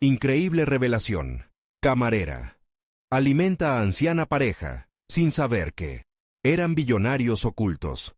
Increíble revelación. Camarera. Alimenta a anciana pareja, sin saber que eran billonarios ocultos.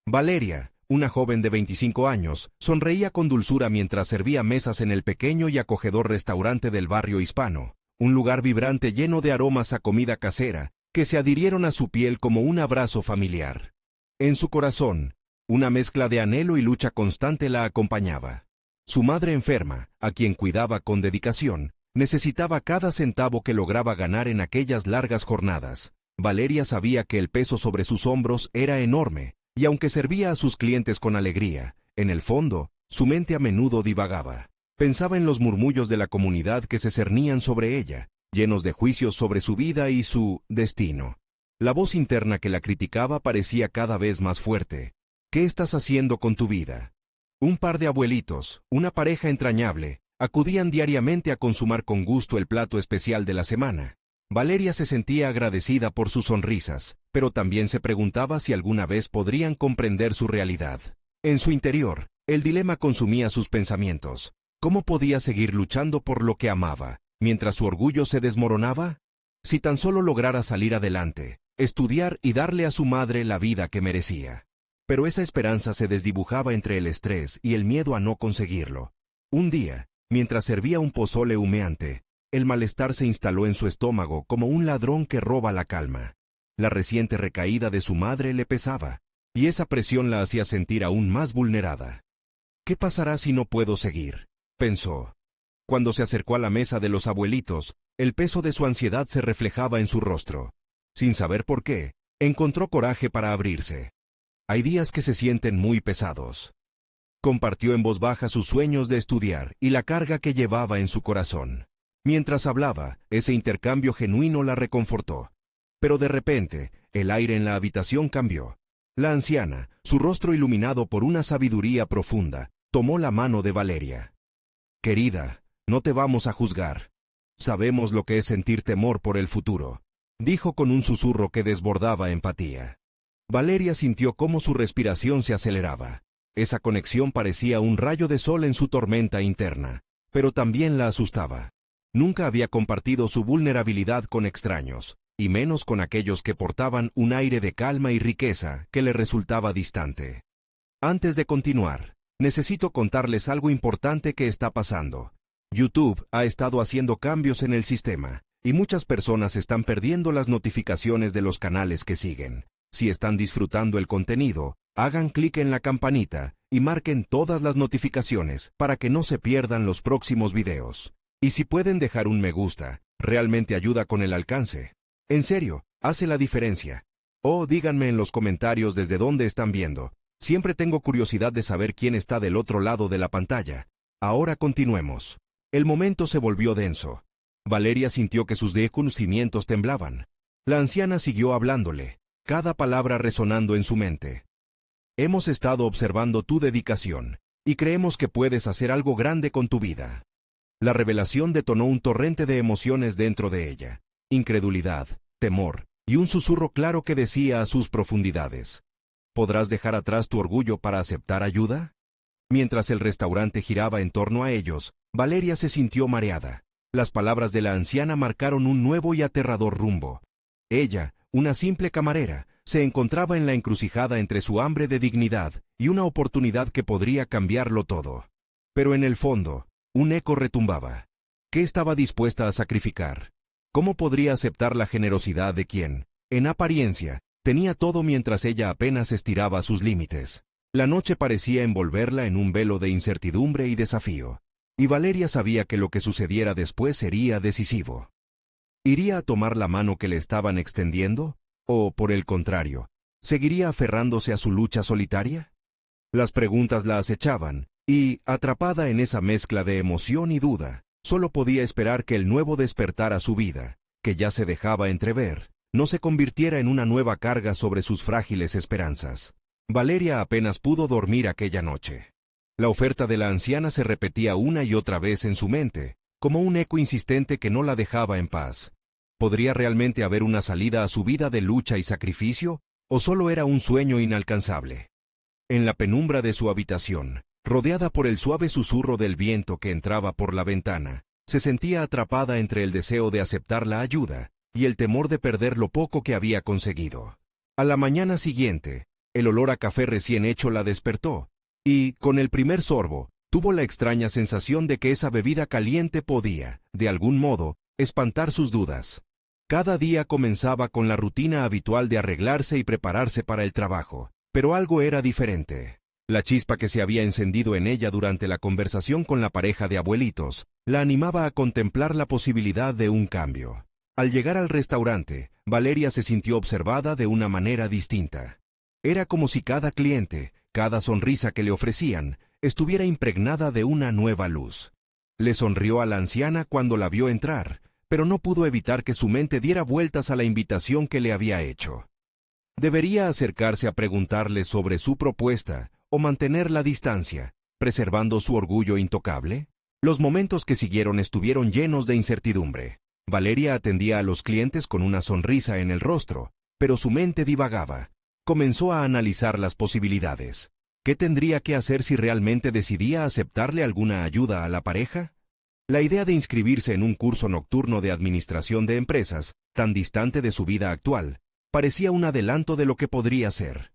Valeria, una joven de 25 años, sonreía con dulzura mientras servía mesas en el pequeño y acogedor restaurante del barrio hispano, un lugar vibrante lleno de aromas a comida casera que se adhirieron a su piel como un abrazo familiar. En su corazón, una mezcla de anhelo y lucha constante la acompañaba. Su madre enferma, a quien cuidaba con dedicación, necesitaba cada centavo que lograba ganar en aquellas largas jornadas. Valeria sabía que el peso sobre sus hombros era enorme, y aunque servía a sus clientes con alegría, en el fondo, su mente a menudo divagaba. Pensaba en los murmullos de la comunidad que se cernían sobre ella, llenos de juicios sobre su vida y su destino. La voz interna que la criticaba parecía cada vez más fuerte. ¿Qué estás haciendo con tu vida? Un par de abuelitos, una pareja entrañable, acudían diariamente a consumar con gusto el plato especial de la semana. Valeria se sentía agradecida por sus sonrisas, pero también se preguntaba si alguna vez podrían comprender su realidad. En su interior, el dilema consumía sus pensamientos. ¿Cómo podía seguir luchando por lo que amaba, mientras su orgullo se desmoronaba? Si tan solo lograra salir adelante, estudiar y darle a su madre la vida que merecía. Pero esa esperanza se desdibujaba entre el estrés y el miedo a no conseguirlo. Un día, mientras servía un pozole humeante, el malestar se instaló en su estómago como un ladrón que roba la calma. La reciente recaída de su madre le pesaba, y esa presión la hacía sentir aún más vulnerada. ¿Qué pasará si no puedo seguir?, pensó. Cuando se acercó a la mesa de los abuelitos, el peso de su ansiedad se reflejaba en su rostro. Sin saber por qué, encontró coraje para abrirse. Hay días que se sienten muy pesados. Compartió en voz baja sus sueños de estudiar y la carga que llevaba en su corazón. Mientras hablaba, ese intercambio genuino la reconfortó. Pero de repente, el aire en la habitación cambió. La anciana, su rostro iluminado por una sabiduría profunda, tomó la mano de Valeria. «Querida, no te vamos a juzgar. Sabemos lo que es sentir temor por el futuro», dijo con un susurro que desbordaba empatía. Valeria sintió cómo su respiración se aceleraba. Esa conexión parecía un rayo de sol en su tormenta interna, pero también la asustaba. Nunca había compartido su vulnerabilidad con extraños, y menos con aquellos que portaban un aire de calma y riqueza que le resultaba distante. Antes de continuar, necesito contarles algo importante que está pasando. YouTube ha estado haciendo cambios en el sistema, y muchas personas están perdiendo las notificaciones de los canales que siguen. Si están disfrutando el contenido, hagan clic en la campanita y marquen todas las notificaciones para que no se pierdan los próximos videos. Y si pueden dejar un me gusta, realmente ayuda con el alcance. En serio, hace la diferencia. O díganme en los comentarios desde dónde están viendo. Siempre tengo curiosidad de saber quién está del otro lado de la pantalla. Ahora continuemos. El momento se volvió denso. Valeria sintió que sus conocimientos temblaban. La anciana siguió hablándole, cada palabra resonando en su mente. Hemos estado observando tu dedicación, y creemos que puedes hacer algo grande con tu vida. La revelación detonó un torrente de emociones dentro de ella. Incredulidad, temor, y un susurro claro que decía a sus profundidades: ¿podrás dejar atrás tu orgullo para aceptar ayuda? Mientras el restaurante giraba en torno a ellos, Valeria se sintió mareada. Las palabras de la anciana marcaron un nuevo y aterrador rumbo. Ella, una simple camarera, se encontraba en la encrucijada entre su hambre de dignidad y una oportunidad que podría cambiarlo todo. Pero en el fondo, un eco retumbaba. ¿Qué estaba dispuesta a sacrificar? ¿Cómo podría aceptar la generosidad de quien, en apariencia, tenía todo mientras ella apenas estiraba sus límites? La noche parecía envolverla en un velo de incertidumbre y desafío, y Valeria sabía que lo que sucediera después sería decisivo. ¿Iría a tomar la mano que le estaban extendiendo? ¿O, por el contrario, seguiría aferrándose a su lucha solitaria? Las preguntas la acechaban, y, atrapada en esa mezcla de emoción y duda, solo podía esperar que el nuevo despertar a su vida, que ya se dejaba entrever, no se convirtiera en una nueva carga sobre sus frágiles esperanzas. Valeria apenas pudo dormir aquella noche. La oferta de la anciana se repetía una y otra vez en su mente, como un eco insistente que no la dejaba en paz. ¿Podría realmente haber una salida a su vida de lucha y sacrificio, o solo era un sueño inalcanzable? En la penumbra de su habitación, rodeada por el suave susurro del viento que entraba por la ventana, Se sentía atrapada entre el deseo de aceptar la ayuda y el temor de perder lo poco que había conseguido. A la mañana siguiente, el olor a café recién hecho la despertó, y, con el primer sorbo, tuvo la extraña sensación de que esa bebida caliente podía, de algún modo, espantar sus dudas. Cada día comenzaba con la rutina habitual de arreglarse y prepararse para el trabajo, pero algo era diferente. La chispa que se había encendido en ella durante la conversación con la pareja de abuelitos la animaba a contemplar la posibilidad de un cambio. Al llegar al restaurante, Valeria se sintió observada de una manera distinta. Era como si cada cliente, cada sonrisa que le ofrecían, estuviera impregnada de una nueva luz. Le sonrió a la anciana cuando la vio entrar, pero no pudo evitar que su mente diera vueltas a la invitación que le había hecho. ¿Debería acercarse a preguntarle sobre su propuesta o mantener la distancia, preservando su orgullo intocable? Los momentos que siguieron estuvieron llenos de incertidumbre. Valeria atendía a los clientes con una sonrisa en el rostro, pero su mente divagaba. Comenzó a analizar las posibilidades. ¿Qué tendría que hacer si realmente decidía aceptarle alguna ayuda a la pareja? La idea de inscribirse en un curso nocturno de administración de empresas, tan distante de su vida actual, parecía un adelanto de lo que podría ser.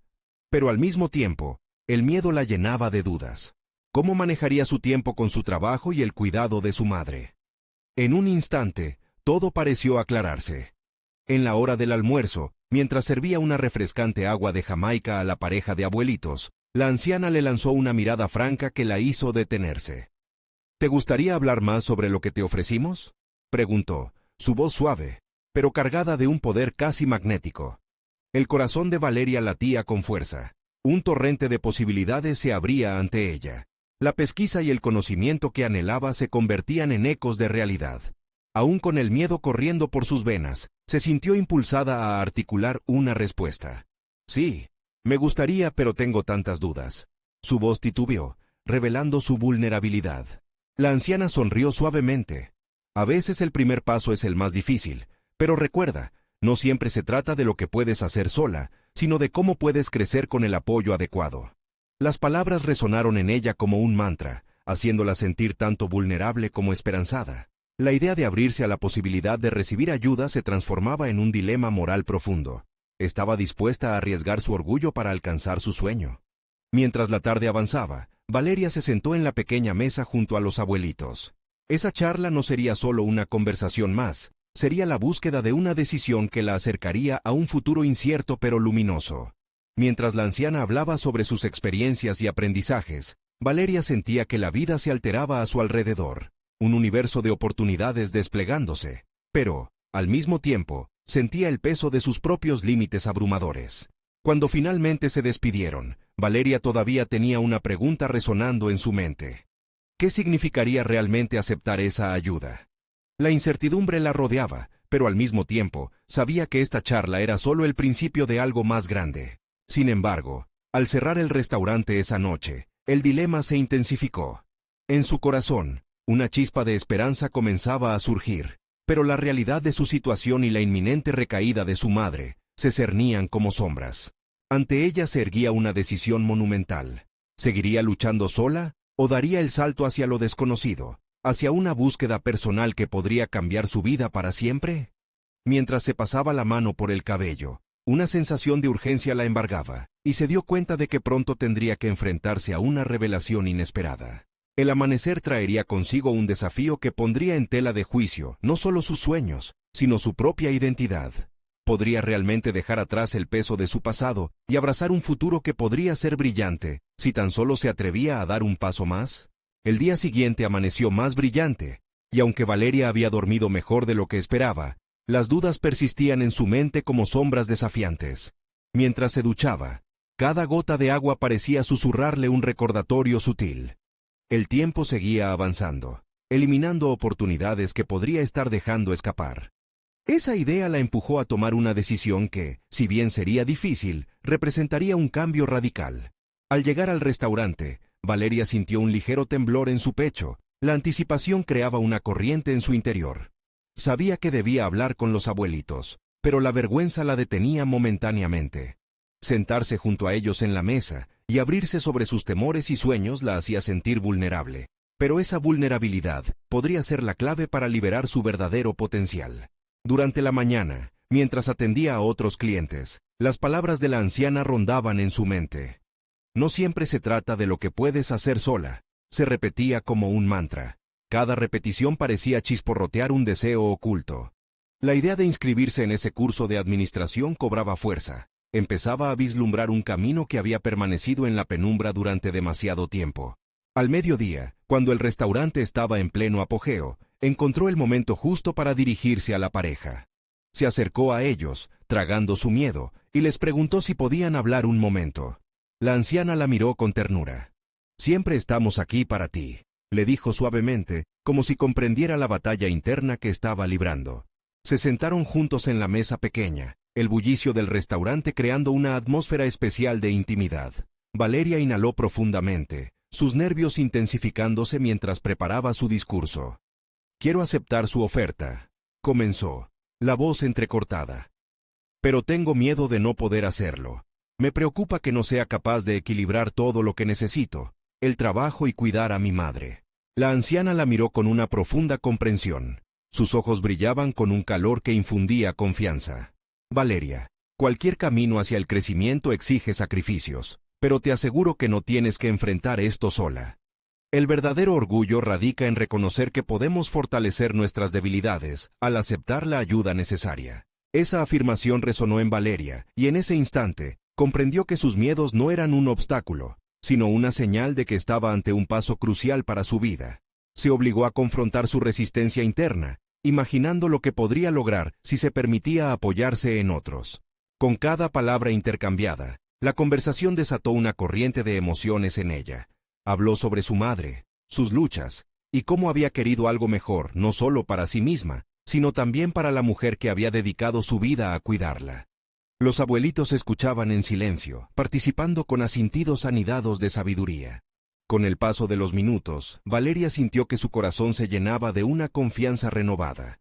Pero al mismo tiempo, el miedo la llenaba de dudas. ¿Cómo manejaría su tiempo con su trabajo y el cuidado de su madre? En un instante, todo pareció aclararse. En la hora del almuerzo, mientras servía una refrescante agua de Jamaica a la pareja de abuelitos, la anciana le lanzó una mirada franca que la hizo detenerse. ¿Te gustaría hablar más sobre lo que te ofrecimos?, preguntó, su voz suave, pero cargada de un poder casi magnético. El corazón de Valeria latía con fuerza. Un torrente de posibilidades se abría ante ella. La pesquisa y el conocimiento que anhelaba se convertían en ecos de realidad. Aún con el miedo corriendo por sus venas, se sintió impulsada a articular una respuesta. Sí, me gustaría, pero tengo tantas dudas. Su voz titubeó, revelando su vulnerabilidad. La anciana sonrió suavemente. A veces el primer paso es el más difícil, pero recuerda, no siempre se trata de lo que puedes hacer sola, sino de cómo puedes crecer con el apoyo adecuado. Las palabras resonaron en ella como un mantra, haciéndola sentir tanto vulnerable como esperanzada. La idea de abrirse a la posibilidad de recibir ayuda se transformaba en un dilema moral profundo. Estaba dispuesta a arriesgar su orgullo para alcanzar su sueño. Mientras la tarde avanzaba, Valeria se sentó en la pequeña mesa junto a los abuelitos. Esa charla no sería solo una conversación más, sería la búsqueda de una decisión que la acercaría a un futuro incierto pero luminoso. Mientras la anciana hablaba sobre sus experiencias y aprendizajes, Valeria sentía que la vida se alteraba a su alrededor, un universo de oportunidades desplegándose, pero, al mismo tiempo, sentía el peso de sus propios límites abrumadores. Cuando finalmente se despidieron, Valeria todavía tenía una pregunta resonando en su mente. ¿Qué significaría realmente aceptar esa ayuda? La incertidumbre la rodeaba, pero al mismo tiempo, sabía que esta charla era solo el principio de algo más grande. Sin embargo, al cerrar el restaurante esa noche, el dilema se intensificó. En su corazón, una chispa de esperanza comenzaba a surgir, pero la realidad de su situación y la inminente recaída de su madre se cernían como sombras. Ante ella se erguía una decisión monumental. ¿Seguiría luchando sola o daría el salto hacia lo desconocido, hacia una búsqueda personal que podría cambiar su vida para siempre? Mientras se pasaba la mano por el cabello, una sensación de urgencia la embargaba, y se dio cuenta de que pronto tendría que enfrentarse a una revelación inesperada. El amanecer traería consigo un desafío que pondría en tela de juicio no solo sus sueños, sino su propia identidad. ¿Podría realmente dejar atrás el peso de su pasado y abrazar un futuro que podría ser brillante, si tan solo se atrevía a dar un paso más? El día siguiente amaneció más brillante, y aunque Valeria había dormido mejor de lo que esperaba, las dudas persistían en su mente como sombras desafiantes. Mientras se duchaba, cada gota de agua parecía susurrarle un recordatorio sutil. El tiempo seguía avanzando, eliminando oportunidades que podría estar dejando escapar. Esa idea la empujó a tomar una decisión que, si bien sería difícil, representaría un cambio radical. Al llegar al restaurante, Valeria sintió un ligero temblor en su pecho. La anticipación creaba una corriente en su interior. Sabía que debía hablar con los abuelitos, pero la vergüenza la detenía momentáneamente. Sentarse junto a ellos en la mesa y abrirse sobre sus temores y sueños la hacía sentir vulnerable. pero esa vulnerabilidad podría ser la clave para liberar su verdadero potencial. Durante la mañana, mientras atendía a otros clientes, las palabras de la anciana rondaban en su mente. No siempre se trata de lo que puedes hacer sola, se repetía como un mantra. Cada repetición parecía chisporrotear un deseo oculto. La idea de inscribirse en ese curso de administración cobraba fuerza. Empezaba a vislumbrar un camino que había permanecido en la penumbra durante demasiado tiempo. Al mediodía, cuando el restaurante estaba en pleno apogeo, encontró el momento justo para dirigirse a la pareja. Se acercó a ellos, tragando su miedo, y les preguntó si podían hablar un momento. La anciana la miró con ternura. «Siempre estamos aquí para ti», le dijo suavemente, como si comprendiera la batalla interna que estaba librando. Se sentaron juntos en la mesa pequeña, el bullicio del restaurante creando una atmósfera especial de intimidad. Valeria inhaló profundamente, sus nervios intensificándose mientras preparaba su discurso. «Quiero aceptar su oferta», comenzó, la voz entrecortada. «Pero tengo miedo de no poder hacerlo. Me preocupa que no sea capaz de equilibrar todo lo que necesito, el trabajo y cuidar a mi madre». La anciana la miró con una profunda comprensión. Sus ojos brillaban con un calor que infundía confianza. «Valeria, cualquier camino hacia el crecimiento exige sacrificios, pero te aseguro que no tienes que enfrentar esto sola. El verdadero orgullo radica en reconocer que podemos fortalecer nuestras debilidades al aceptar la ayuda necesaria». Esa afirmación resonó en Valeria, y en ese instante, comprendió que sus miedos no eran un obstáculo, sino una señal de que estaba ante un paso crucial para su vida. Se obligó a confrontar su resistencia interna, imaginando lo que podría lograr si se permitía apoyarse en otros. Con cada palabra intercambiada, la conversación desató una corriente de emociones en ella. Habló sobre su madre, sus luchas, y cómo había querido algo mejor no solo para sí misma, sino también para la mujer que había dedicado su vida a cuidarla. Los abuelitos escuchaban en silencio, participando con asintidos anidados de sabiduría. Con el paso de los minutos, Valeria sintió que su corazón se llenaba de una confianza renovada.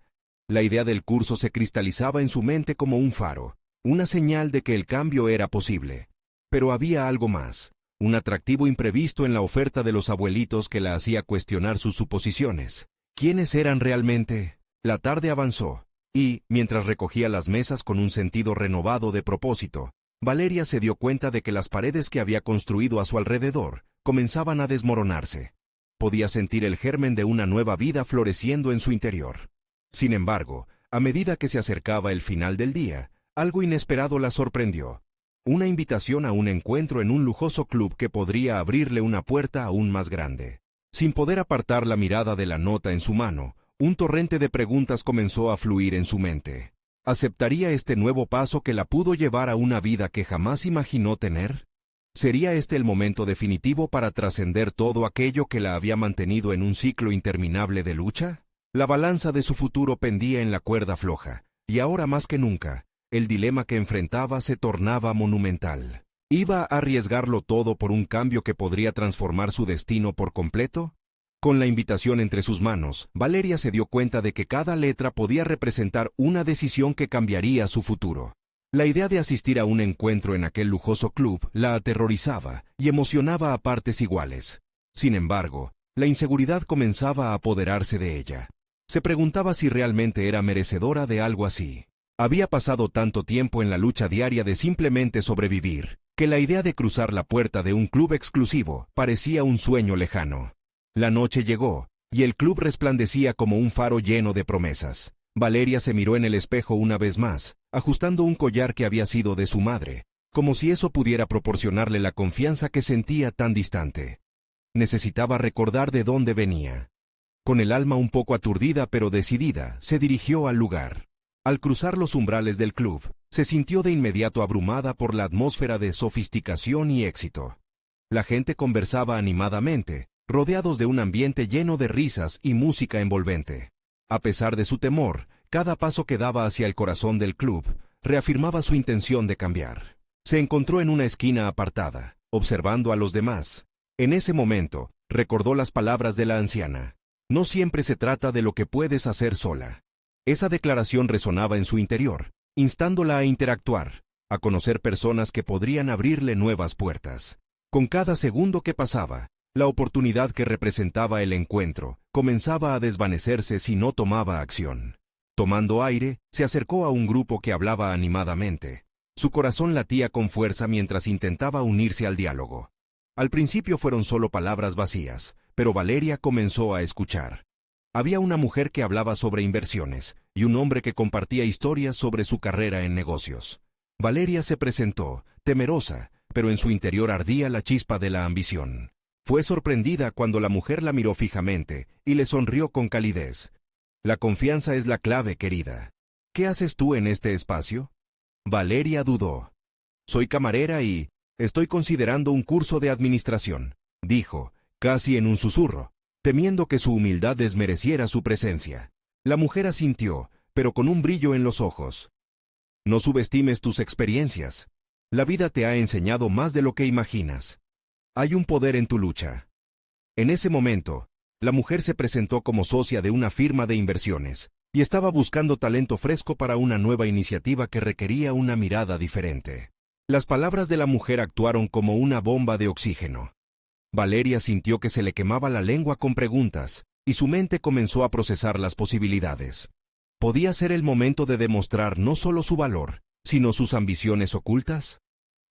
La idea del curso se cristalizaba en su mente como un faro, una señal de que el cambio era posible. Pero había algo más, un atractivo imprevisto en la oferta de los abuelitos que la hacía cuestionar sus suposiciones. ¿Quiénes eran realmente? La tarde avanzó, y, mientras recogía las mesas con un sentido renovado de propósito, Valeria se dio cuenta de que las paredes que había construido a su alrededor comenzaban a desmoronarse. Podía sentir el germen de una nueva vida floreciendo en su interior. Sin embargo, a medida que se acercaba el final del día, algo inesperado la sorprendió. Una invitación a un encuentro en un lujoso club que podría abrirle una puerta aún más grande. Sin poder apartar la mirada de la nota en su mano, un torrente de preguntas comenzó a fluir en su mente. ¿Aceptaría este nuevo paso que la pudo llevar a una vida que jamás imaginó tener? ¿Sería este el momento definitivo para trascender todo aquello que la había mantenido en un ciclo interminable de lucha? La balanza de su futuro pendía en la cuerda floja, y ahora más que nunca, el dilema que enfrentaba se tornaba monumental. ¿Iba a arriesgarlo todo por un cambio que podría transformar su destino por completo? Con la invitación entre sus manos, Valeria se dio cuenta de que cada letra podía representar una decisión que cambiaría su futuro. La idea de asistir a un encuentro en aquel lujoso club la aterrorizaba y emocionaba a partes iguales. Sin embargo, la inseguridad comenzaba a apoderarse de ella. Se preguntaba si realmente era merecedora de algo así. Había pasado tanto tiempo en la lucha diaria de simplemente sobrevivir, que la idea de cruzar la puerta de un club exclusivo parecía un sueño lejano. La noche llegó, y el club resplandecía como un faro lleno de promesas. Valeria se miró en el espejo una vez más, ajustando un collar que había sido de su madre, como si eso pudiera proporcionarle la confianza que sentía tan distante. Necesitaba recordar de dónde venía. Con el alma un poco aturdida pero decidida, se dirigió al lugar. Al cruzar los umbrales del club, se sintió de inmediato abrumada por la atmósfera de sofisticación y éxito. La gente conversaba animadamente, rodeados de un ambiente lleno de risas y música envolvente. A pesar de su temor, cada paso que daba hacia el corazón del club reafirmaba su intención de cambiar. Se encontró en una esquina apartada, observando a los demás. En ese momento, recordó las palabras de la anciana. No siempre se trata de lo que puedes hacer sola. Esa declaración resonaba en su interior, instándola a interactuar, a conocer personas que podrían abrirle nuevas puertas. Con cada segundo que pasaba, La oportunidad que representaba el encuentro comenzaba a desvanecerse si no tomaba acción. Tomando aire, se acercó a un grupo que hablaba animadamente. Su corazón latía con fuerza mientras intentaba unirse al diálogo. Al principio fueron solo palabras vacías, pero Valeria comenzó a escuchar. Había una mujer que hablaba sobre inversiones y un hombre que compartía historias sobre su carrera en negocios. Valeria se presentó, temerosa, pero en su interior ardía la chispa de la ambición. Fue sorprendida cuando la mujer la miró fijamente y le sonrió con calidez. La confianza es la clave, querida. ¿Qué haces tú en este espacio? Valeria dudó. Soy camarera y estoy considerando un curso de administración, dijo, casi en un susurro, temiendo que su humildad desmereciera su presencia. La mujer asintió, pero con un brillo en los ojos. No subestimes tus experiencias. La vida te ha enseñado más de lo que imaginas. Hay un poder en tu lucha. En ese momento, la mujer se presentó como socia de una firma de inversiones y estaba buscando talento fresco para una nueva iniciativa que requería una mirada diferente. Las palabras de la mujer actuaron como una bomba de oxígeno. Valeria sintió que se le quemaba la lengua con preguntas, y su mente comenzó a procesar las posibilidades. ¿Podía ser el momento de demostrar no solo su valor, sino sus ambiciones ocultas?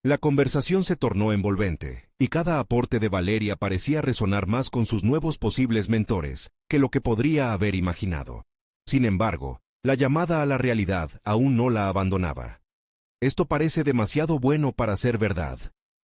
La conversación se tornó envolvente, y cada aporte de Valeria parecía resonar más con sus nuevos posibles mentores que lo que podría haber imaginado. Sin embargo, la llamada a la realidad aún no la abandonaba. Esto parece demasiado bueno para ser verdad,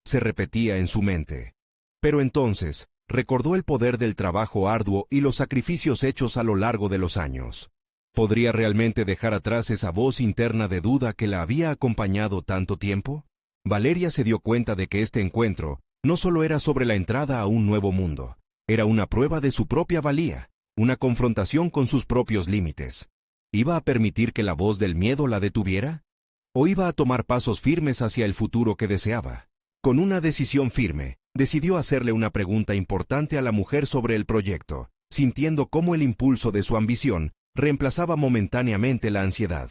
se repetía en su mente. Pero entonces, recordó el poder del trabajo arduo y los sacrificios hechos a lo largo de los años. ¿Podría realmente dejar atrás esa voz interna de duda que la había acompañado tanto tiempo? Valeria se dio cuenta de que este encuentro no solo era sobre la entrada a un nuevo mundo, era una prueba de su propia valía, una confrontación con sus propios límites. ¿Iba a permitir que la voz del miedo la detuviera? ¿O iba a tomar pasos firmes hacia el futuro que deseaba? Con una decisión firme, decidió hacerle una pregunta importante a la mujer sobre el proyecto, sintiendo cómo el impulso de su ambición reemplazaba momentáneamente la ansiedad.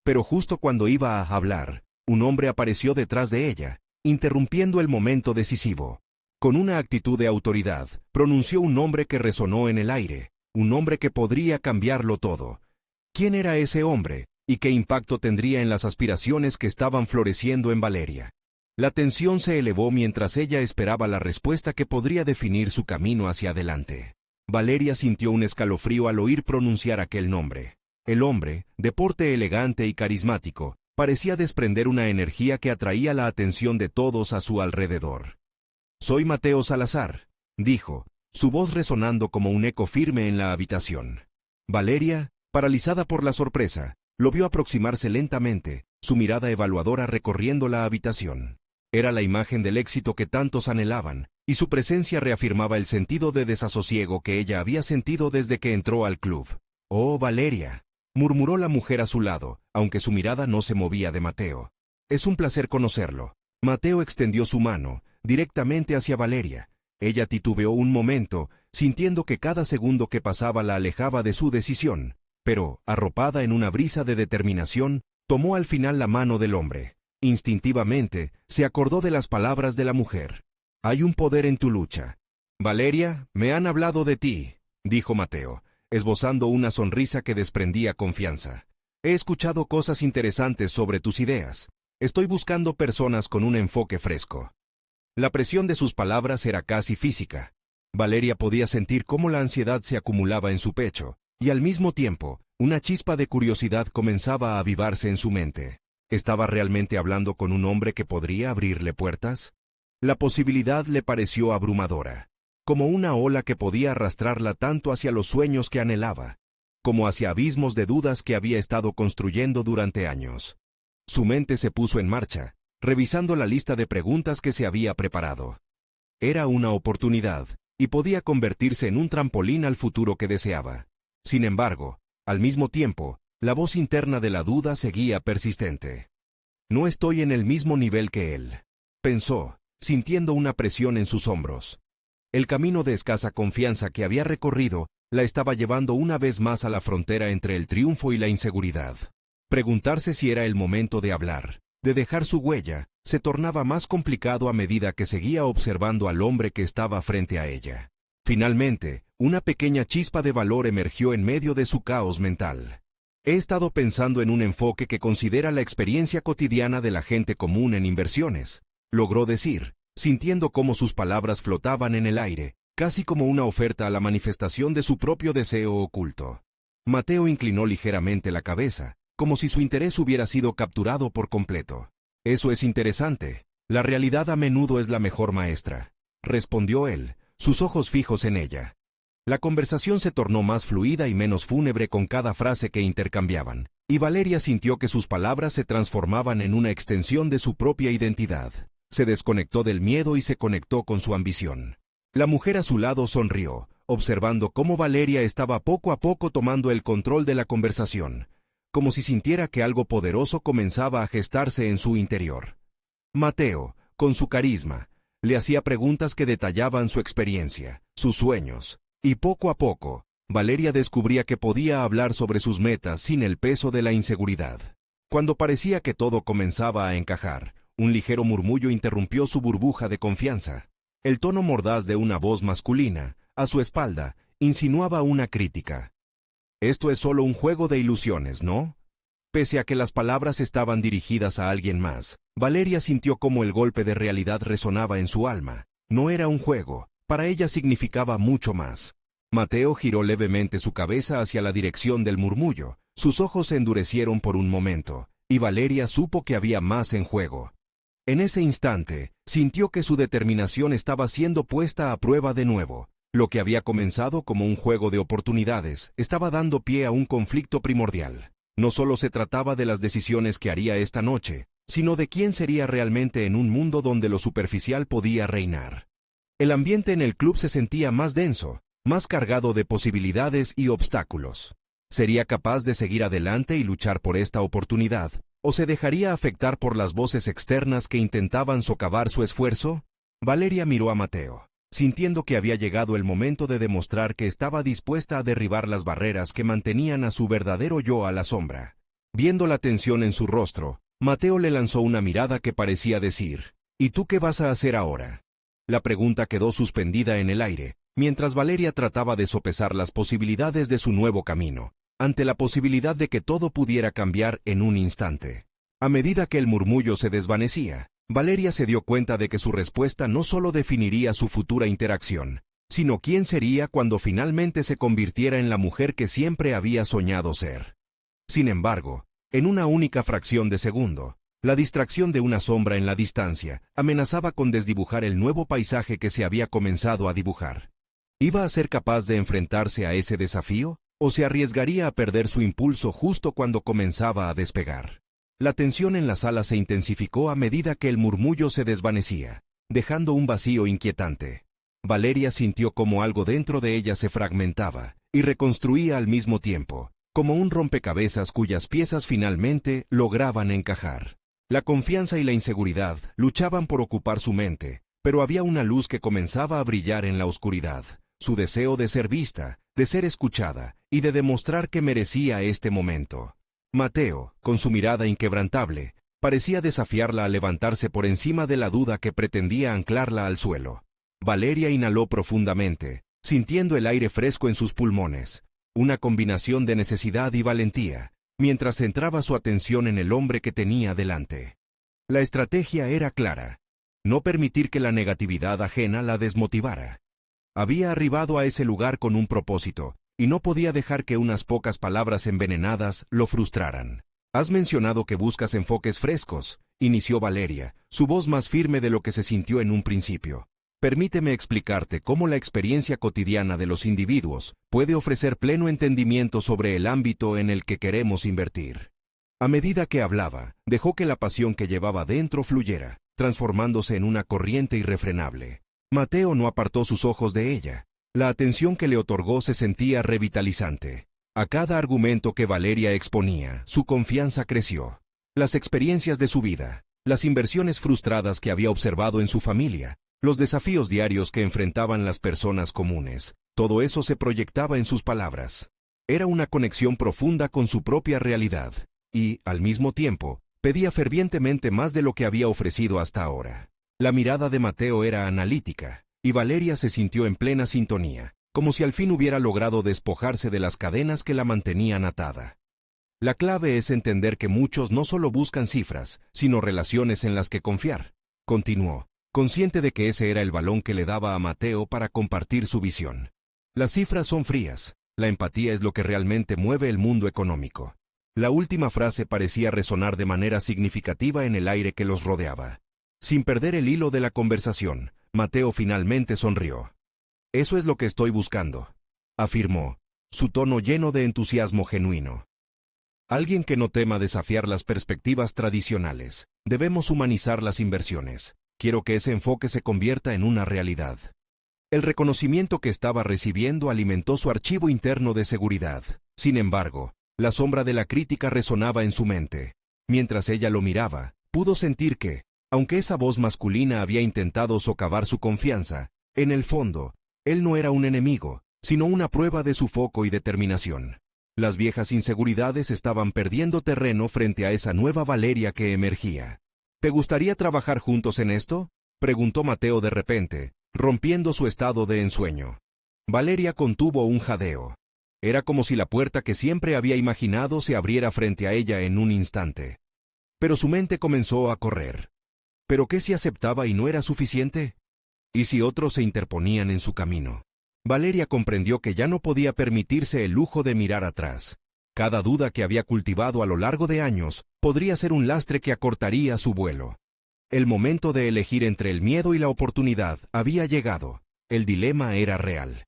Pero justo cuando iba a hablar, un hombre apareció detrás de ella, interrumpiendo el momento decisivo. Con una actitud de autoridad, pronunció un nombre que resonó en el aire, un nombre que podría cambiarlo todo. ¿Quién era ese hombre, y qué impacto tendría en las aspiraciones que estaban floreciendo en Valeria? La tensión se elevó mientras ella esperaba la respuesta que podría definir su camino hacia adelante. Valeria sintió un escalofrío al oír pronunciar aquel nombre. El hombre, de porte elegante y carismático, parecía desprender una energía que atraía la atención de todos a su alrededor. «Soy Mateo Salazar», dijo, su voz resonando como un eco firme en la habitación. Valeria, paralizada por la sorpresa, lo vio aproximarse lentamente, su mirada evaluadora recorriendo la habitación. Era la imagen del éxito que tantos anhelaban, y su presencia reafirmaba el sentido de desasosiego que ella había sentido desde que entró al club. «Oh, Valeria», murmuró la mujer a su lado, aunque su mirada no se movía de Mateo. «Es un placer conocerlo». Mateo extendió su mano, directamente hacia Valeria. Ella titubeó un momento, sintiendo que cada segundo que pasaba la alejaba de su decisión, pero, arropada en una brisa de determinación, tomó al final la mano del hombre. Instintivamente, se acordó de las palabras de la mujer. «Hay un poder en tu lucha». «Valeria, me han hablado de ti», dijo Mateo, esbozando una sonrisa que desprendía confianza. «He escuchado cosas interesantes sobre tus ideas. Estoy buscando personas con un enfoque fresco». La presión de sus palabras era casi física. Valeria podía sentir cómo la ansiedad se acumulaba en su pecho, y al mismo tiempo, una chispa de curiosidad comenzaba a avivarse en su mente. ¿Estaba realmente hablando con un hombre que podría abrirle puertas? La posibilidad le pareció abrumadora, como una ola que podía arrastrarla tanto hacia los sueños que anhelaba, como hacia abismos de dudas que había estado construyendo durante años. Su mente se puso en marcha, revisando la lista de preguntas que se había preparado. Era una oportunidad, y podía convertirse en un trampolín al futuro que deseaba. Sin embargo, al mismo tiempo, la voz interna de la duda seguía persistente. «No estoy en el mismo nivel que él», pensó, sintiendo una presión en sus hombros. El camino de escasa confianza que había recorrido la estaba llevando una vez más a la frontera entre el triunfo y la inseguridad. Preguntarse si era el momento de hablar, de dejar su huella, se tornaba más complicado a medida que seguía observando al hombre que estaba frente a ella. Finalmente, una pequeña chispa de valor emergió en medio de su caos mental. He estado pensando en un enfoque que considera la experiencia cotidiana de la gente común en inversiones, logró decir, sintiendo cómo sus palabras flotaban en el aire, casi como una oferta a la manifestación de su propio deseo oculto. Mateo inclinó ligeramente la cabeza, como si su interés hubiera sido capturado por completo. Eso es interesante. La realidad a menudo es la mejor maestra, respondió él, sus ojos fijos en ella. La conversación se tornó más fluida y menos fúnebre con cada frase que intercambiaban, y Valeria sintió que sus palabras se transformaban en una extensión de su propia identidad. Se desconectó del miedo y se conectó con su ambición. La mujer a su lado sonrió, observando cómo Valeria estaba poco a poco tomando el control de la conversación, como si sintiera que algo poderoso comenzaba a gestarse en su interior. Mateo, con su carisma, le hacía preguntas que detallaban su experiencia, sus sueños, y poco a poco, Valeria descubría que podía hablar sobre sus metas sin el peso de la inseguridad. Cuando parecía que todo comenzaba a encajar, un ligero murmullo interrumpió su burbuja de confianza. El tono mordaz de una voz masculina, a su espalda, insinuaba una crítica. Esto es solo un juego de ilusiones, ¿no? Pese a que las palabras estaban dirigidas a alguien más, Valeria sintió cómo el golpe de realidad resonaba en su alma. No era un juego, para ella significaba mucho más. Mateo giró levemente su cabeza hacia la dirección del murmullo, sus ojos se endurecieron por un momento, y Valeria supo que había más en juego. En ese instante, sintió que su determinación estaba siendo puesta a prueba de nuevo. Lo que había comenzado como un juego de oportunidades estaba dando pie a un conflicto primordial. No solo se trataba de las decisiones que haría esta noche, sino de quién sería realmente en un mundo donde lo superficial podía reinar. El ambiente en el club se sentía más denso, más cargado de posibilidades y obstáculos. ¿Sería capaz de seguir adelante y luchar por esta oportunidad? ¿O se dejaría afectar por las voces externas que intentaban socavar su esfuerzo? Valeria miró a Mateo, sintiendo que había llegado el momento de demostrar que estaba dispuesta a derribar las barreras que mantenían a su verdadero yo a la sombra. Viendo la tensión en su rostro, Mateo le lanzó una mirada que parecía decir, ¿y tú qué vas a hacer ahora? La pregunta quedó suspendida en el aire, mientras Valeria trataba de sopesar las posibilidades de su nuevo camino, ante la posibilidad de que todo pudiera cambiar en un instante. A medida que el murmullo se desvanecía, Valeria se dio cuenta de que su respuesta no solo definiría su futura interacción, sino quién sería cuando finalmente se convirtiera en la mujer que siempre había soñado ser. Sin embargo, en una única fracción de segundo, la distracción de una sombra en la distancia amenazaba con desdibujar el nuevo paisaje que se había comenzado a dibujar. ¿Iba a ser capaz de enfrentarse a ese desafío? ¿O se arriesgaría a perder su impulso justo cuando comenzaba a despegar? La tensión en la sala se intensificó a medida que el murmullo se desvanecía, dejando un vacío inquietante. Valeria sintió como algo dentro de ella se fragmentaba y reconstruía al mismo tiempo, como un rompecabezas cuyas piezas finalmente lograban encajar. La confianza y la inseguridad luchaban por ocupar su mente, pero había una luz que comenzaba a brillar en la oscuridad, su deseo de ser vista, de ser escuchada y de demostrar que merecía este momento. Mateo, con su mirada inquebrantable, parecía desafiarla a levantarse por encima de la duda que pretendía anclarla al suelo. Valeria inhaló profundamente, sintiendo el aire fresco en sus pulmones, una combinación de necesidad y valentía, mientras centraba su atención en el hombre que tenía delante. La estrategia era clara: no permitir que la negatividad ajena la desmotivara. Había arribado a ese lugar con un propósito, y no podía dejar que unas pocas palabras envenenadas lo frustraran. «Has mencionado que buscas enfoques frescos», inició Valeria, su voz más firme de lo que se sintió en un principio. «Permíteme explicarte cómo la experiencia cotidiana de los individuos puede ofrecer pleno entendimiento sobre el ámbito en el que queremos invertir». A medida que hablaba, dejó que la pasión que llevaba dentro fluyera, transformándose en una corriente irrefrenable. Mateo no apartó sus ojos de ella. La atención que le otorgó se sentía revitalizante. A cada argumento que Valeria exponía, su confianza creció. Las experiencias de su vida, las inversiones frustradas que había observado en su familia, los desafíos diarios que enfrentaban las personas comunes, todo eso se proyectaba en sus palabras. Era una conexión profunda con su propia realidad, y, al mismo tiempo, Pedía fervientemente más de lo que había ofrecido hasta ahora. La mirada de Mateo era analítica, y Valeria se sintió en plena sintonía, como si al fin hubiera logrado despojarse de las cadenas que la mantenían atada. La clave es entender que muchos no solo buscan cifras, sino relaciones en las que confiar, continuó, consciente de que ese era el balón que le daba a Mateo para compartir su visión. Las cifras son frías, la empatía es lo que realmente mueve el mundo económico. La última frase parecía resonar de manera significativa en el aire que los rodeaba. Sin perder el hilo de la conversación, Mateo finalmente sonrió. Eso es lo que estoy buscando, afirmó, su tono lleno de entusiasmo genuino. Alguien que no tema desafiar las perspectivas tradicionales. Debemos humanizar las inversiones. Quiero que ese enfoque se convierta en una realidad. El reconocimiento que estaba recibiendo alimentó su archivo interno de seguridad. Sin embargo, la sombra de la crítica resonaba en su mente. Mientras ella lo miraba, pudo sentir que, aunque esa voz masculina había intentado socavar su confianza, en el fondo, él no era un enemigo, sino una prueba de su foco y determinación. Las viejas inseguridades estaban perdiendo terreno frente a esa nueva Valeria que emergía. ¿Te gustaría trabajar juntos en esto?, preguntó Mateo de repente, rompiendo su estado de ensueño. Valeria contuvo un jadeo. Era como si la puerta que siempre había imaginado se abriera frente a ella en un instante. Pero su mente comenzó a correr. ¿Pero qué si aceptaba y no era suficiente? ¿Y si otros se interponían en su camino? Valeria comprendió que ya no podía permitirse el lujo de mirar atrás. Cada duda que había cultivado a lo largo de años podría ser un lastre que acortaría su vuelo. El momento de elegir entre el miedo y la oportunidad había llegado. El dilema era real.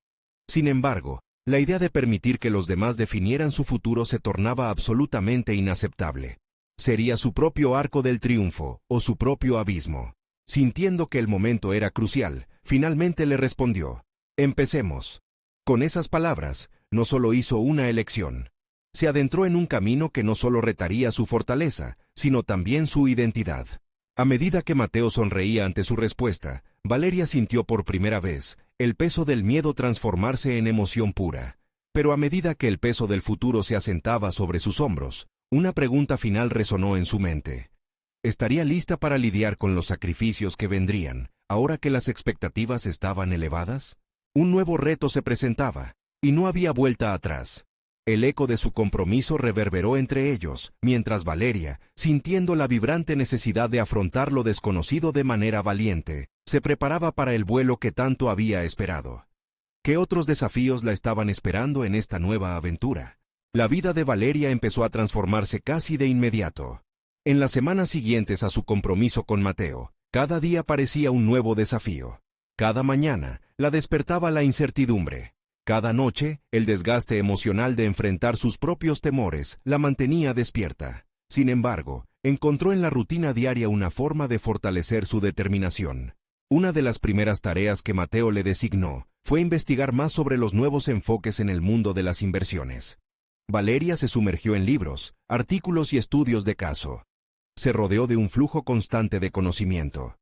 Sin embargo, la idea de permitir que los demás definieran su futuro se tornaba absolutamente inaceptable. Sería su propio arco del triunfo o su propio abismo. Sintiendo que el momento era crucial, finalmente le respondió: «Empecemos». Con esas palabras, no solo hizo una elección. Se adentró en un camino que no solo retaría su fortaleza, sino también su identidad. A medida que Mateo sonreía ante su respuesta, Valeria sintió por primera vez el peso del miedo transformarse en emoción pura. Pero a medida que el peso del futuro se asentaba sobre sus hombros, una pregunta final resonó en su mente. ¿Estaría lista para lidiar con los sacrificios que vendrían, ahora que las expectativas estaban elevadas? Un nuevo reto se presentaba, y no había vuelta atrás. El eco de su compromiso reverberó entre ellos, mientras Valeria, sintiendo la vibrante necesidad de afrontar lo desconocido de manera valiente, se preparaba para el vuelo que tanto había esperado. ¿Qué otros desafíos la estaban esperando en esta nueva aventura? La vida de Valeria empezó a transformarse casi de inmediato. En las semanas siguientes a su compromiso con Mateo, cada día parecía un nuevo desafío. Cada mañana, la despertaba la incertidumbre. Cada noche, el desgaste emocional de enfrentar sus propios temores la mantenía despierta. Sin embargo, encontró en la rutina diaria una forma de fortalecer su determinación. Una de las primeras tareas que Mateo le designó fue investigar más sobre los nuevos enfoques en el mundo de las inversiones. Valeria se sumergió en libros, artículos y estudios de caso. Se rodeó de un flujo constante de conocimiento.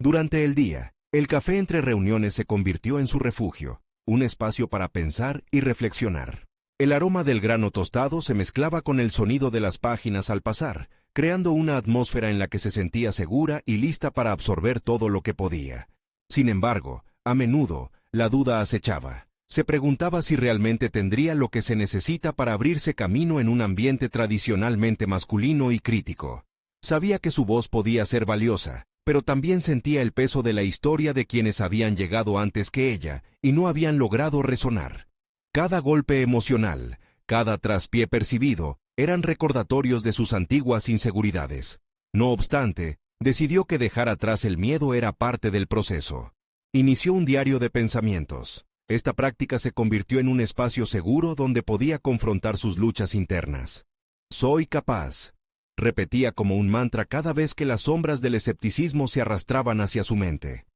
Durante el día, el café entre reuniones se convirtió en su refugio, un espacio para pensar y reflexionar. El aroma del grano tostado se mezclaba con el sonido de las páginas al pasar, creando una atmósfera en la que se sentía segura y lista para absorber todo lo que podía. Sin embargo, a menudo, la duda acechaba. Se preguntaba si realmente tendría lo que se necesita para abrirse camino en un ambiente tradicionalmente masculino y crítico. Sabía que su voz podía ser valiosa, pero también sentía el peso de la historia de quienes habían llegado antes que ella y no habían logrado resonar. Cada golpe emocional, cada traspié percibido, eran recordatorios de sus antiguas inseguridades. No obstante, decidió que dejar atrás el miedo era parte del proceso. Inició un diario de pensamientos. Esta práctica se convirtió en un espacio seguro donde podía confrontar sus luchas internas. «Soy capaz», repetía como un mantra cada vez que las sombras del escepticismo se arrastraban hacia su mente.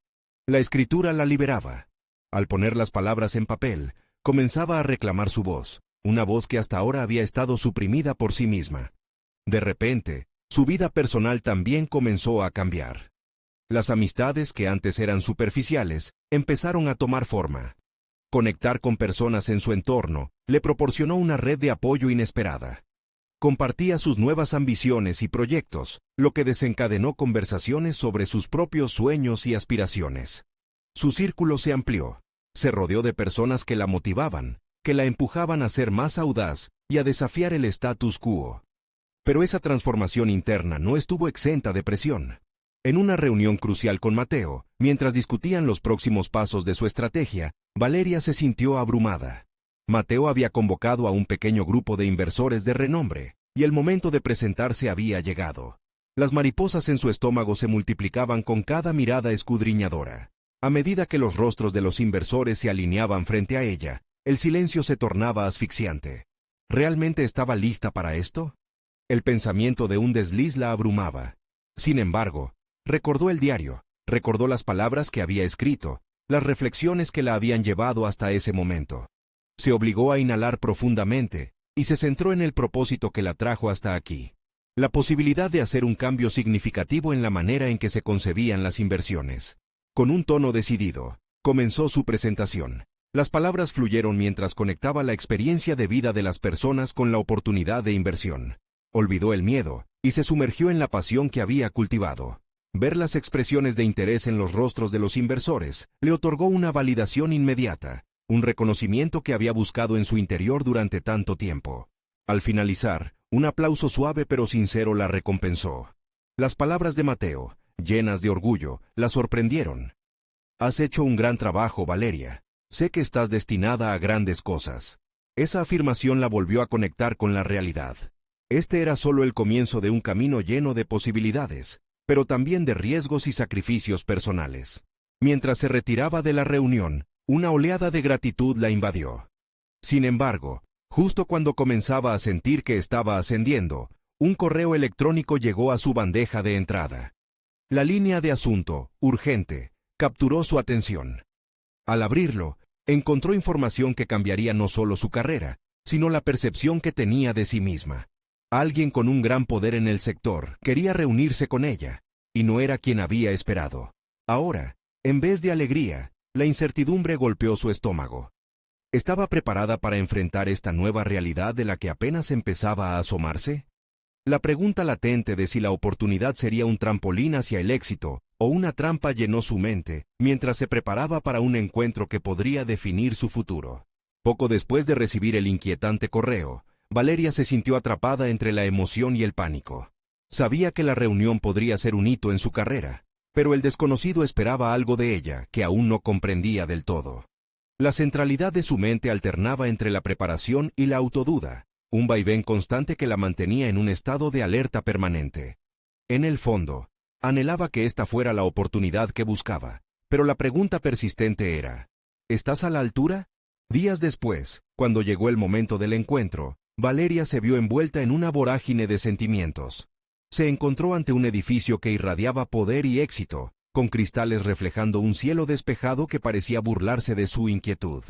La escritura la liberaba. Al poner las palabras en papel, comenzaba a reclamar su voz, una voz que hasta ahora había estado suprimida por sí misma. De repente, su vida personal también comenzó a cambiar. Las amistades que antes eran superficiales empezaron a tomar forma. Conectar con personas en su entorno le proporcionó una red de apoyo inesperada. Compartía sus nuevas ambiciones y proyectos, lo que desencadenó conversaciones sobre sus propios sueños y aspiraciones. Su círculo se amplió. Se rodeó de personas que la motivaban, que la empujaban a ser más audaz y a desafiar el status quo. Pero esa transformación interna no estuvo exenta de presión. En una reunión crucial con Mateo, mientras discutían los próximos pasos de su estrategia, Valeria se sintió abrumada. Mateo había convocado a un pequeño grupo de inversores de renombre, y el momento de presentarse había llegado. Las mariposas en su estómago se multiplicaban con cada mirada escudriñadora. A medida que los rostros de los inversores se alineaban frente a ella, el silencio se tornaba asfixiante. ¿Realmente estaba lista para esto? El pensamiento de un desliz la abrumaba. Sin embargo, recordó el diario, recordó las palabras que había escrito, las reflexiones que la habían llevado hasta ese momento. Se obligó a inhalar profundamente y se centró en el propósito que la trajo hasta aquí. La posibilidad de hacer un cambio significativo en la manera en que se concebían las inversiones. Con un tono decidido, comenzó su presentación. Las palabras fluyeron mientras conectaba la experiencia de vida de las personas con la oportunidad de inversión. Olvidó el miedo y se sumergió en la pasión que había cultivado. Ver las expresiones de interés en los rostros de los inversores le otorgó una validación inmediata, un reconocimiento que había buscado en su interior durante tanto tiempo. Al finalizar, un aplauso suave pero sincero la recompensó. Las palabras de Mateo, llenas de orgullo, la sorprendieron. «Has hecho un gran trabajo, Valeria. Sé que estás destinada a grandes cosas». Esa afirmación la volvió a conectar con la realidad. Este era solo el comienzo de un camino lleno de posibilidades, pero también de riesgos y sacrificios personales. Mientras se retiraba de la reunión, una oleada de gratitud la invadió. Sin embargo, justo cuando comenzaba a sentir que estaba ascendiendo, un correo electrónico llegó a su bandeja de entrada. La línea de asunto, urgente, capturó su atención. Al abrirlo, encontró información que cambiaría no solo su carrera, sino la percepción que tenía de sí misma. Alguien con un gran poder en el sector quería reunirse con ella, y no era quien había esperado. Ahora, en vez de alegría, la incertidumbre golpeó su estómago. ¿Estaba preparada para enfrentar esta nueva realidad de la que apenas empezaba a asomarse? La pregunta latente de si la oportunidad sería un trampolín hacia el éxito o una trampa llenó su mente mientras se preparaba para un encuentro que podría definir su futuro. Poco después de recibir el inquietante correo, Valeria se sintió atrapada entre la emoción y el pánico. Sabía que la reunión podría ser un hito en su carrera, pero el desconocido esperaba algo de ella que aún no comprendía del todo. La centralidad de su mente alternaba entre la preparación y la autoduda, un vaivén constante que la mantenía en un estado de alerta permanente. En el fondo, anhelaba que esta fuera la oportunidad que buscaba, pero la pregunta persistente era, ¿estás a la altura? Días después, cuando llegó el momento del encuentro, Valeria se vio envuelta en una vorágine de sentimientos. Se encontró ante un edificio que irradiaba poder y éxito, con cristales reflejando un cielo despejado que parecía burlarse de su inquietud.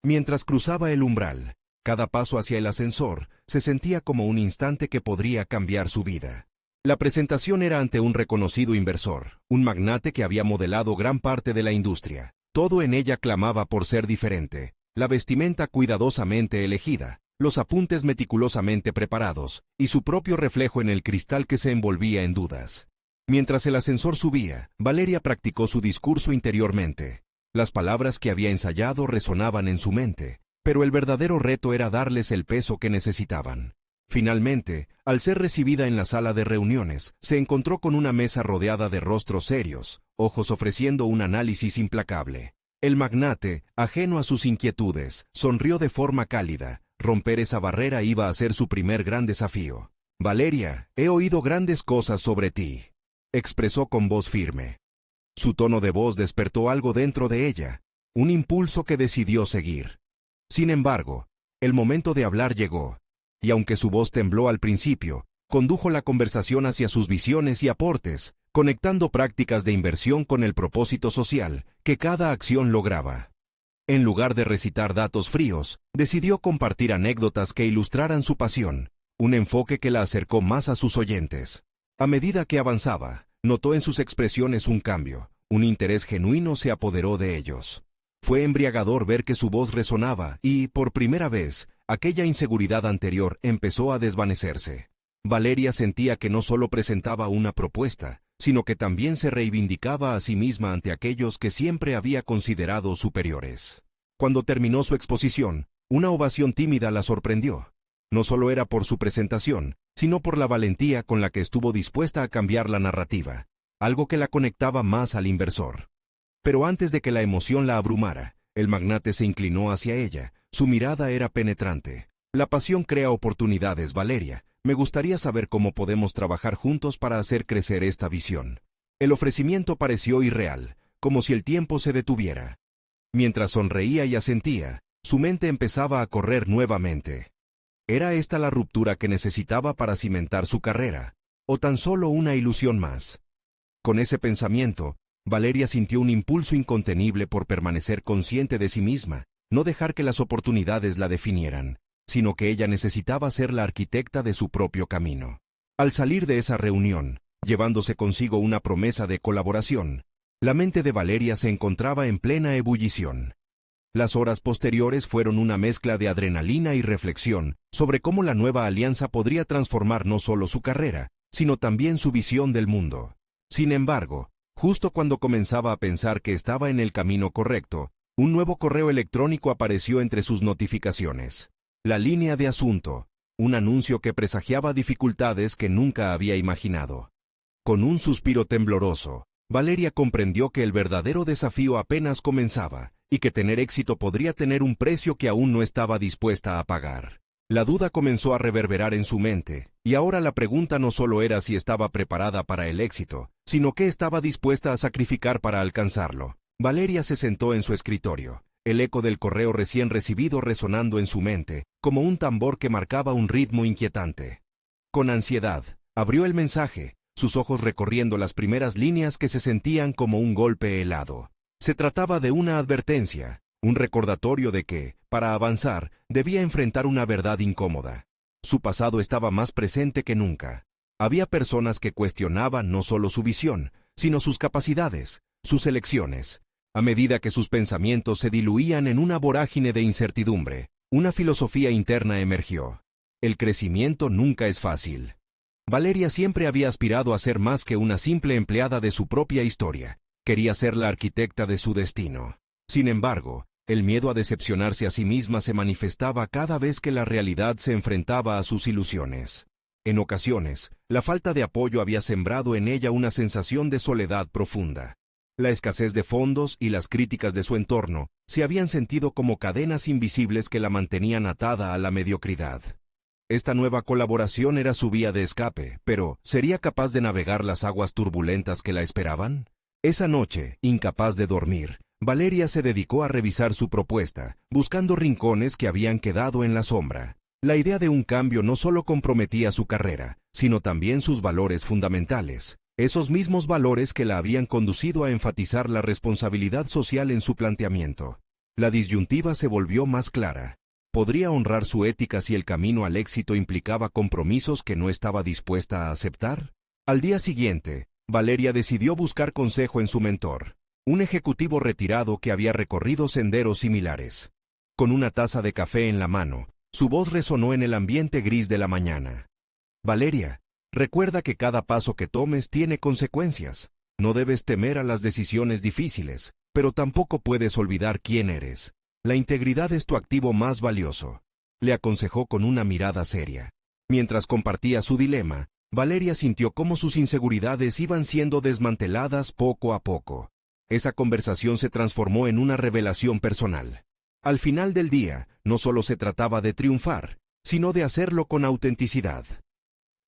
Mientras cruzaba el umbral, cada paso hacia el ascensor se sentía como un instante que podría cambiar su vida. La presentación era ante un reconocido inversor, un magnate que había modelado gran parte de la industria. Todo en ella clamaba por ser diferente, la vestimenta cuidadosamente elegida, los apuntes meticulosamente preparados, y su propio reflejo en el cristal que se envolvía en dudas. Mientras el ascensor subía, Valeria practicó su discurso interiormente. Las palabras que había ensayado resonaban en su mente, pero el verdadero reto era darles el peso que necesitaban. Finalmente, al ser recibida en la sala de reuniones, se encontró con una mesa rodeada de rostros serios, ojos ofreciendo un análisis implacable. El magnate, ajeno a sus inquietudes, sonrió de forma cálida. Romper esa barrera iba a ser su primer gran desafío. «Valeria, he oído grandes cosas sobre ti», expresó con voz firme. Su tono de voz despertó algo dentro de ella, un impulso que decidió seguir. Sin embargo, el momento de hablar llegó, y aunque su voz tembló al principio, condujo la conversación hacia sus visiones y aportes, conectando prácticas de inversión con el propósito social que cada acción lograba. En lugar de recitar datos fríos, decidió compartir anécdotas que ilustraran su pasión, un enfoque que la acercó más a sus oyentes. A medida que avanzaba, notó en sus expresiones un cambio, un interés genuino se apoderó de ellos. Fue embriagador ver que su voz resonaba y, por primera vez, aquella inseguridad anterior empezó a desvanecerse. Valeria sentía que no solo presentaba una propuesta, sino que también se reivindicaba a sí misma ante aquellos que siempre había considerado superiores. Cuando terminó su exposición, una ovación tímida la sorprendió. No solo era por su presentación, sino por la valentía con la que estuvo dispuesta a cambiar la narrativa, algo que la conectaba más al inversor. Pero antes de que la emoción la abrumara, el magnate se inclinó hacia ella. Su mirada era penetrante. La pasión crea oportunidades, Valeria. Me gustaría saber cómo podemos trabajar juntos para hacer crecer esta visión. El ofrecimiento pareció irreal, como si el tiempo se detuviera. Mientras sonreía y asentía, su mente empezaba a correr nuevamente. ¿Era esta la ruptura que necesitaba para cimentar su carrera? ¿O tan solo una ilusión más? Con ese pensamiento, Valeria sintió un impulso incontenible por permanecer consciente de sí misma, no dejar que las oportunidades la definieran, sino que ella necesitaba ser la arquitecta de su propio camino. Al salir de esa reunión, llevándose consigo una promesa de colaboración, la mente de Valeria se encontraba en plena ebullición. Las horas posteriores fueron una mezcla de adrenalina y reflexión sobre cómo la nueva alianza podría transformar no solo su carrera, sino también su visión del mundo. Sin embargo, justo cuando comenzaba a pensar que estaba en el camino correcto, un nuevo correo electrónico apareció entre sus notificaciones. La línea de asunto, un anuncio que presagiaba dificultades que nunca había imaginado. Con un suspiro tembloroso, Valeria comprendió que el verdadero desafío apenas comenzaba, y que tener éxito podría tener un precio que aún no estaba dispuesta a pagar. La duda comenzó a reverberar en su mente, y ahora la pregunta no solo era si estaba preparada para el éxito, sino qué estaba dispuesta a sacrificar para alcanzarlo. Valeria se sentó en su escritorio, el eco del correo recién recibido resonando en su mente, como un tambor que marcaba un ritmo inquietante. Con ansiedad, abrió el mensaje, sus ojos recorriendo las primeras líneas que se sentían como un golpe helado. Se trataba de una advertencia, un recordatorio de que, para avanzar, debía enfrentar una verdad incómoda. Su pasado estaba más presente que nunca. Había personas que cuestionaban no solo su visión, sino sus capacidades, sus elecciones. A medida que sus pensamientos se diluían en una vorágine de incertidumbre, una filosofía interna emergió. El crecimiento nunca es fácil. Valeria siempre había aspirado a ser más que una simple empleada de su propia historia. Quería ser la arquitecta de su destino. Sin embargo, el miedo a decepcionarse a sí misma se manifestaba cada vez que la realidad se enfrentaba a sus ilusiones. En ocasiones, la falta de apoyo había sembrado en ella una sensación de soledad profunda. La escasez de fondos y las críticas de su entorno se habían sentido como cadenas invisibles que la mantenían atada a la mediocridad. Esta nueva colaboración era su vía de escape, pero ¿sería capaz de navegar las aguas turbulentas que la esperaban? Esa noche, incapaz de dormir, Valeria se dedicó a revisar su propuesta, buscando rincones que habían quedado en la sombra. La idea de un cambio no solo comprometía su carrera, sino también sus valores fundamentales, esos mismos valores que la habían conducido a enfatizar la responsabilidad social en su planteamiento. La disyuntiva se volvió más clara. ¿Podría honrar su ética si el camino al éxito implicaba compromisos que no estaba dispuesta a aceptar? Al día siguiente, Valeria decidió buscar consejo en su mentor, un ejecutivo retirado que había recorrido senderos similares. Con una taza de café en la mano, su voz resonó en el ambiente gris de la mañana. Valeria, recuerda que cada paso que tomes tiene consecuencias. No debes temer a las decisiones difíciles, pero tampoco puedes olvidar quién eres. La integridad es tu activo más valioso, le aconsejó con una mirada seria. Mientras compartía su dilema, Valeria sintió cómo sus inseguridades iban siendo desmanteladas poco a poco. Esa conversación se transformó en una revelación personal. Al final del día, no solo se trataba de triunfar, sino de hacerlo con autenticidad.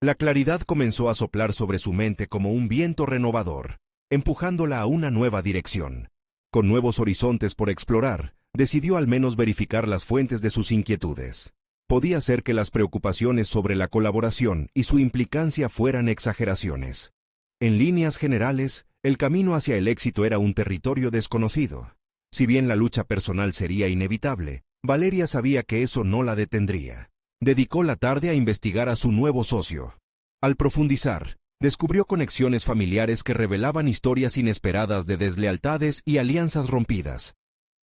La claridad comenzó a soplar sobre su mente como un viento renovador, empujándola a una nueva dirección. Con nuevos horizontes por explorar, decidió al menos verificar las fuentes de sus inquietudes. Podía ser que las preocupaciones sobre la colaboración y su implicancia fueran exageraciones. En líneas generales, el camino hacia el éxito era un territorio desconocido. Si bien la lucha personal sería inevitable, Valeria sabía que eso no la detendría. Dedicó la tarde a investigar a su nuevo socio. Al profundizar, descubrió conexiones familiares que revelaban historias inesperadas de deslealtades y alianzas rompidas.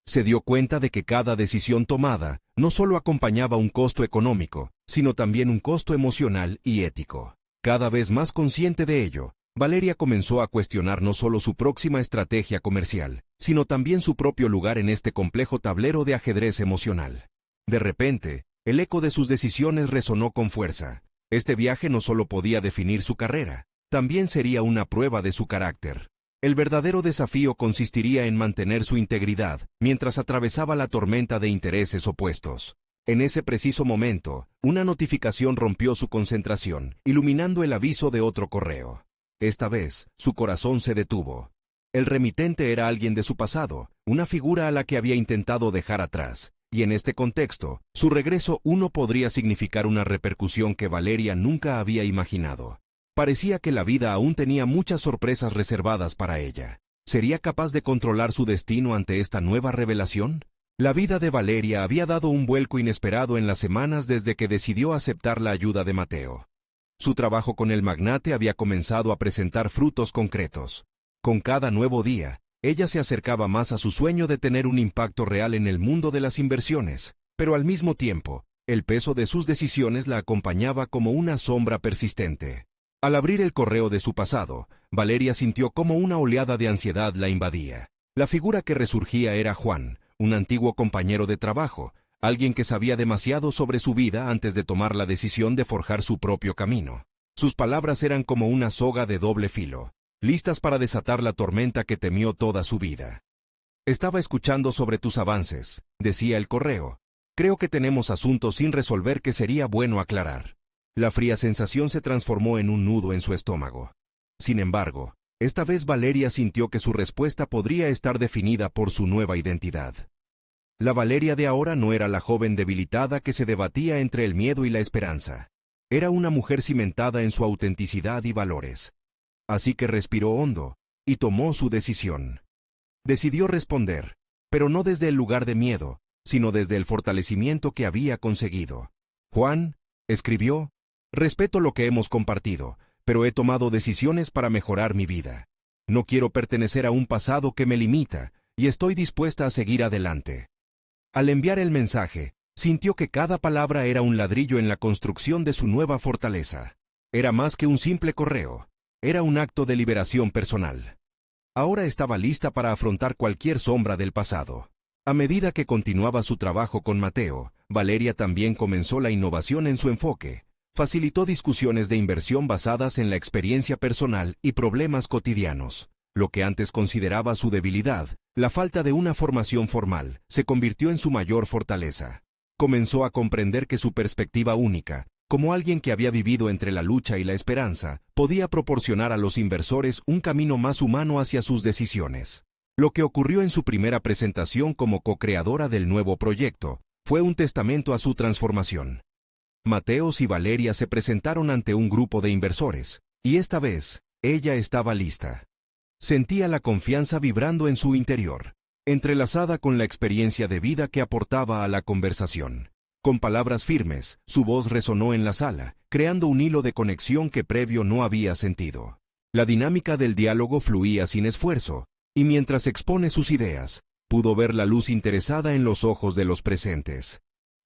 Se dio cuenta de que cada decisión tomada no solo acompañaba un costo económico, sino también un costo emocional y ético. Cada vez más consciente de ello, Valeria comenzó a cuestionar no solo su próxima estrategia comercial, sino también su propio lugar en este complejo tablero de ajedrez emocional. De repente, el eco de sus decisiones resonó con fuerza. Este viaje no solo podía definir su carrera, también sería una prueba de su carácter. El verdadero desafío consistiría en mantener su integridad mientras atravesaba la tormenta de intereses opuestos. En ese preciso momento, una notificación rompió su concentración, iluminando el aviso de otro correo. Esta vez, su corazón se detuvo. El remitente era alguien de su pasado, una figura a la que había intentado dejar atrás, y en este contexto, su regreso podría significar una repercusión que Valeria nunca había imaginado. Parecía que la vida aún tenía muchas sorpresas reservadas para ella. ¿Sería capaz de controlar su destino ante esta nueva revelación? La vida de Valeria había dado un vuelco inesperado en las semanas desde que decidió aceptar la ayuda de Mateo. Su trabajo con el magnate había comenzado a presentar frutos concretos. Con cada nuevo día, ella se acercaba más a su sueño de tener un impacto real en el mundo de las inversiones, pero al mismo tiempo, el peso de sus decisiones la acompañaba como una sombra persistente. Al abrir el correo de su pasado, Valeria sintió como una oleada de ansiedad la invadía. La figura que resurgía era Juan, un antiguo compañero de trabajo, alguien que sabía demasiado sobre su vida antes de tomar la decisión de forjar su propio camino. Sus palabras eran como una soga de doble filo, listas para desatar la tormenta que temió toda su vida. Estaba escuchando sobre tus avances, decía el correo. Creo que tenemos asuntos sin resolver que sería bueno aclarar. La fría sensación se transformó en un nudo en su estómago. Sin embargo, esta vez Valeria sintió que su respuesta podría estar definida por su nueva identidad. La Valeria de ahora no era la joven debilitada que se debatía entre el miedo y la esperanza. Era una mujer cimentada en su autenticidad y valores. Así que respiró hondo y tomó su decisión. Decidió responder, pero no desde el lugar de miedo, sino desde el fortalecimiento que había conseguido. Juan, escribió, respeto lo que hemos compartido, pero he tomado decisiones para mejorar mi vida. No quiero pertenecer a un pasado que me limita, y estoy dispuesta a seguir adelante. Al enviar el mensaje, sintió que cada palabra era un ladrillo en la construcción de su nueva fortaleza. Era más que un simple correo, era un acto de liberación personal. Ahora estaba lista para afrontar cualquier sombra del pasado. A medida que continuaba su trabajo con Mateo, Valeria también comenzó la innovación en su enfoque. Facilitó discusiones de inversión basadas en la experiencia personal y problemas cotidianos. Lo que antes consideraba su debilidad, la falta de una formación formal, se convirtió en su mayor fortaleza. Comenzó a comprender que su perspectiva única, como alguien que había vivido entre la lucha y la esperanza, podía proporcionar a los inversores un camino más humano hacia sus decisiones. Lo que ocurrió en su primera presentación como co-creadora del nuevo proyecto fue un testamento a su transformación. Mateos y Valeria se presentaron ante un grupo de inversores, y esta vez, ella estaba lista. Sentía la confianza vibrando en su interior, entrelazada con la experiencia de vida que aportaba a la conversación. Con palabras firmes, su voz resonó en la sala, creando un hilo de conexión que previo no había sentido. La dinámica del diálogo fluía sin esfuerzo, y mientras expone sus ideas, pudo ver la luz interesada en los ojos de los presentes.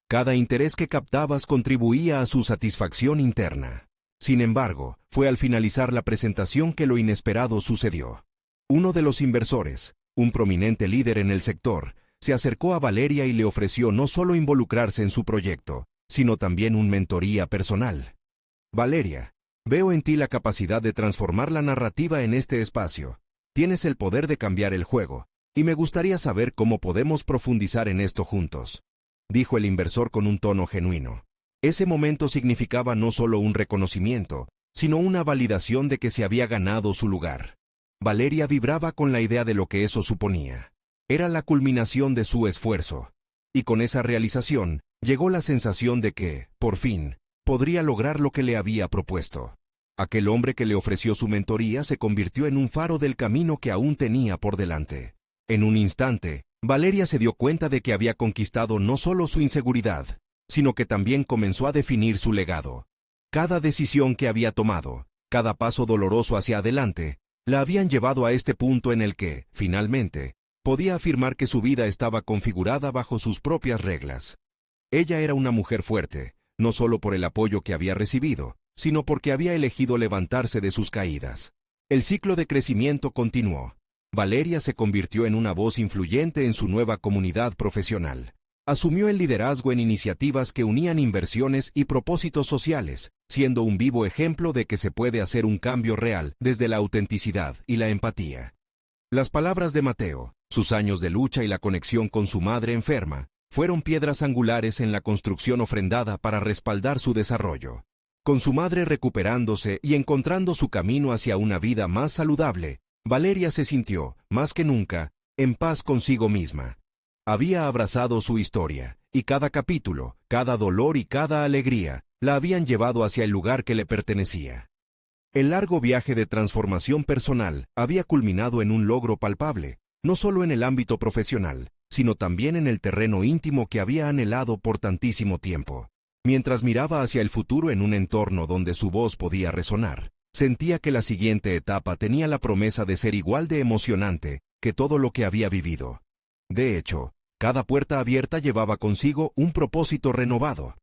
Cada interés que captabas contribuía a su satisfacción interna. Sin embargo, fue al finalizar la presentación que lo inesperado sucedió. Uno de los inversores, un prominente líder en el sector, se acercó a Valeria y le ofreció no solo involucrarse en su proyecto, sino también una mentoría personal. Valeria, veo en ti la capacidad de transformar la narrativa en este espacio. Tienes el poder de cambiar el juego, y me gustaría saber cómo podemos profundizar en esto juntos, dijo el inversor con un tono genuino. Ese momento significaba no solo un reconocimiento, sino una validación de que se había ganado su lugar. Valeria vibraba con la idea de lo que eso suponía. Era la culminación de su esfuerzo. Y con esa realización, llegó la sensación de que, por fin, podría lograr lo que le había propuesto. Aquel hombre que le ofreció su mentoría se convirtió en un faro del camino que aún tenía por delante. En un instante, Valeria se dio cuenta de que había conquistado no solo su inseguridad, sino que también comenzó a definir su legado. Cada decisión que había tomado, cada paso doloroso hacia adelante, la habían llevado a este punto en el que, finalmente, podía afirmar que su vida estaba configurada bajo sus propias reglas. Ella era una mujer fuerte, no solo por el apoyo que había recibido, sino porque había elegido levantarse de sus caídas. El ciclo de crecimiento continuó. Valeria se convirtió en una voz influyente en su nueva comunidad profesional. Asumió el liderazgo en iniciativas que unían inversiones y propósitos sociales, siendo un vivo ejemplo de que se puede hacer un cambio real desde la autenticidad y la empatía. Las palabras de Mateo, sus años de lucha y la conexión con su madre enferma, fueron piedras angulares en la construcción ofrendada para respaldar su desarrollo. Con su madre recuperándose y encontrando su camino hacia una vida más saludable, Valeria se sintió, más que nunca, en paz consigo misma. Había abrazado su historia, y cada capítulo, cada dolor y cada alegría, la habían llevado hacia el lugar que le pertenecía. El largo viaje de transformación personal había culminado en un logro palpable, no solo en el ámbito profesional, sino también en el terreno íntimo que había anhelado por tantísimo tiempo. Mientras miraba hacia el futuro en un entorno donde su voz podía resonar, sentía que la siguiente etapa tenía la promesa de ser igual de emocionante que todo lo que había vivido. De hecho, cada puerta abierta llevaba consigo un propósito renovado.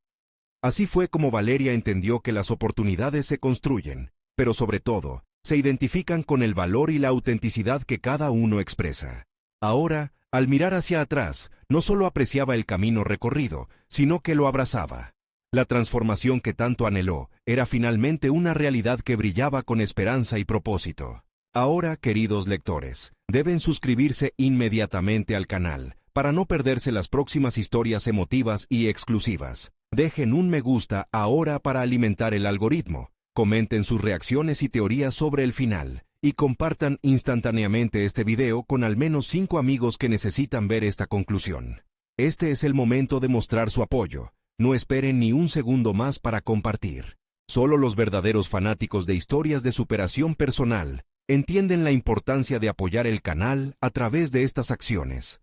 Así fue como Valeria entendió que las oportunidades se construyen, pero sobre todo, se identifican con el valor y la autenticidad que cada uno expresa. Ahora, al mirar hacia atrás, no solo apreciaba el camino recorrido, sino que lo abrazaba. La transformación que tanto anheló era finalmente una realidad que brillaba con esperanza y propósito. Ahora, queridos lectores, deben suscribirse inmediatamente al canal para no perderse las próximas historias emotivas y exclusivas. Dejen un me gusta ahora para alimentar el algoritmo, comenten sus reacciones y teorías sobre el final, y compartan instantáneamente este video con al menos 5 amigos que necesitan ver esta conclusión. Este es el momento de mostrar su apoyo. No esperen ni un segundo más para compartir. Solo los verdaderos fanáticos de historias de superación personal entienden la importancia de apoyar el canal a través de estas acciones.